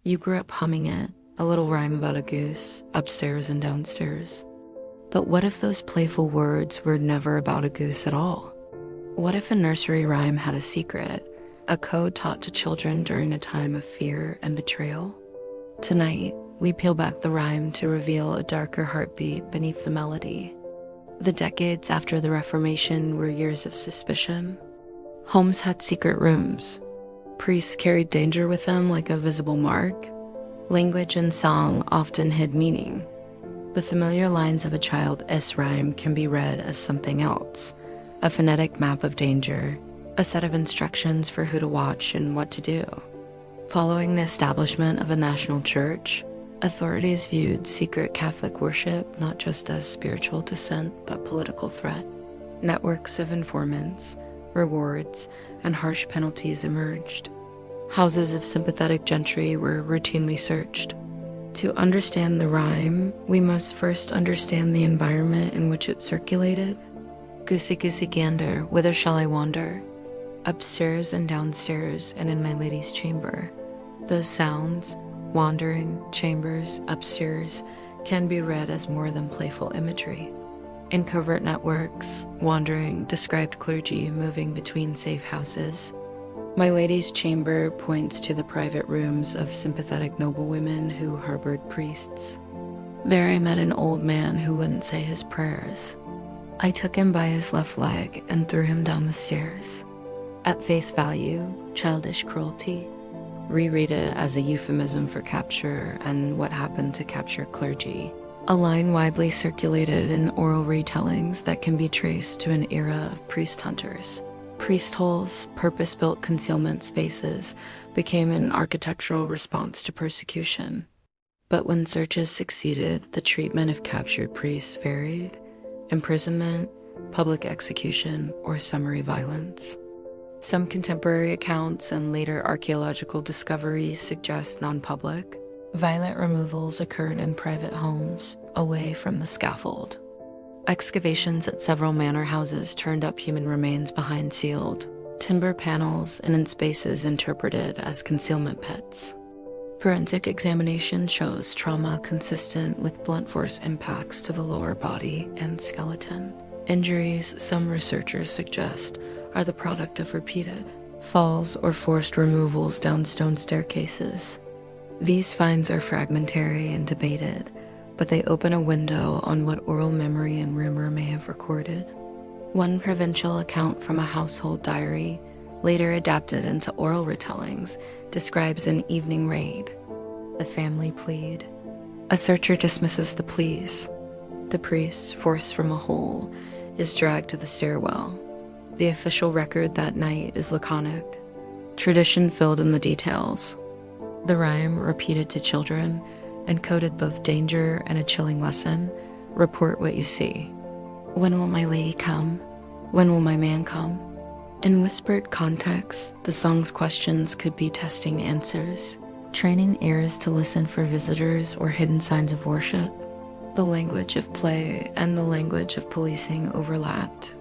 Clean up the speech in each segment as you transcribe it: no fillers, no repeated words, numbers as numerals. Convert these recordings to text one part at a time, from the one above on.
You grew up humming it, a little rhyme about a goose, upstairs and downstairs. But what if those playful words were never about a goose at all? What if a nursery rhyme had a secret, a code taught to children during a time of fear and betrayal? Tonight, we peel back the rhyme to reveal a darker heartbeat beneath the melody. The decades after the Reformation were years of suspicion. Homes had secret rooms. Priests carried danger with them like a visible mark. Language and song often hid meaning. The familiar lines of a child's rhyme can be read as something else, a phonetic map of danger, a set of instructions for who to watch and what to do. Following the establishment of a national church, authorities viewed secret Catholic worship not just as spiritual dissent but political threat. Networks of informants, rewards, and harsh penalties emerged. Houses of sympathetic gentry were routinely searched. To understand the rhyme, we must first understand the environment in which it circulated. Goosey Goosey Gander, whither shall I wander? Upstairs and downstairs and in my lady's chamber. Those sounds, wandering, chambers, upstairs, can be read as more than playful imagery. In covert networks, wandering described clergy moving between safe houses. My lady's chamber points to the private rooms of sympathetic noblewomen who harbored priests. There I met an old man who wouldn't say his prayers. I took him by his left leg and threw him down the stairs. At face value, childish cruelty. Reread it as a euphemism for capture and what happened to capture clergy. A line widely circulated in oral retellings that can be traced to an era of priest hunters. Priest holes, purpose-built concealment spaces, became an architectural response to persecution. But when searches succeeded, the treatment of captured priests varied: imprisonment, public execution, or summary violence. Some contemporary accounts and later archaeological discoveries suggest non-public, violent removals occurred in private homes, away from the scaffold. Excavations at several manor houses turned up human remains behind sealed timber panels and in spaces interpreted as concealment pits. Forensic examination shows trauma consistent with blunt force impacts to the lower body and skeleton. Injuries, some researchers suggest, are the product of repeated falls or forced removals down stone staircases. These finds are fragmentary and debated, but they open a window on what oral memory and rumor may have recorded. One provincial account from a household diary, later adapted into oral retellings, describes an evening raid. The family plead. A searcher dismisses the pleas. The priest, forced from a hole, is dragged to the stairwell. The official record that night is laconic. Tradition filled in the details. The rhyme, repeated to children, encoded both danger and a chilling lesson: report what you see. When will my lady come? When will my man come? In whispered context, the song's questions could be testing answers, training ears to listen for visitors or hidden signs of worship. The language of play and the language of policing overlapped.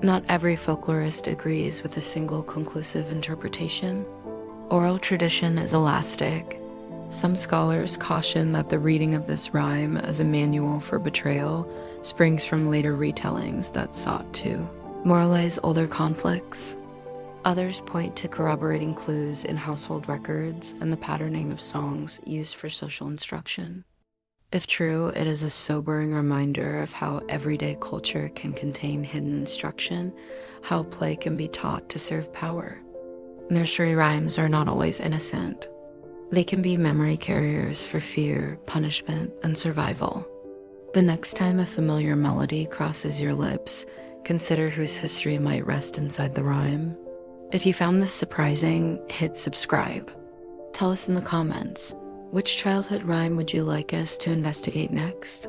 Not every folklorist agrees with a single conclusive interpretation. Oral tradition is elastic. Some scholars caution that the reading of this rhyme as a manual for betrayal springs from later retellings that sought to moralize older conflicts. Others point to corroborating clues in household records and the patterning of songs used for social instruction. If true, it is a sobering reminder of how everyday culture can contain hidden instruction, how play can be taught to serve power. Nursery rhymes are not always innocent. They can be memory carriers for fear, punishment, and survival. The next time a familiar melody crosses your lips, consider whose history might rest inside the rhyme. If you found this surprising, hit subscribe. Tell us in the comments, which childhood rhyme would you like us to investigate next?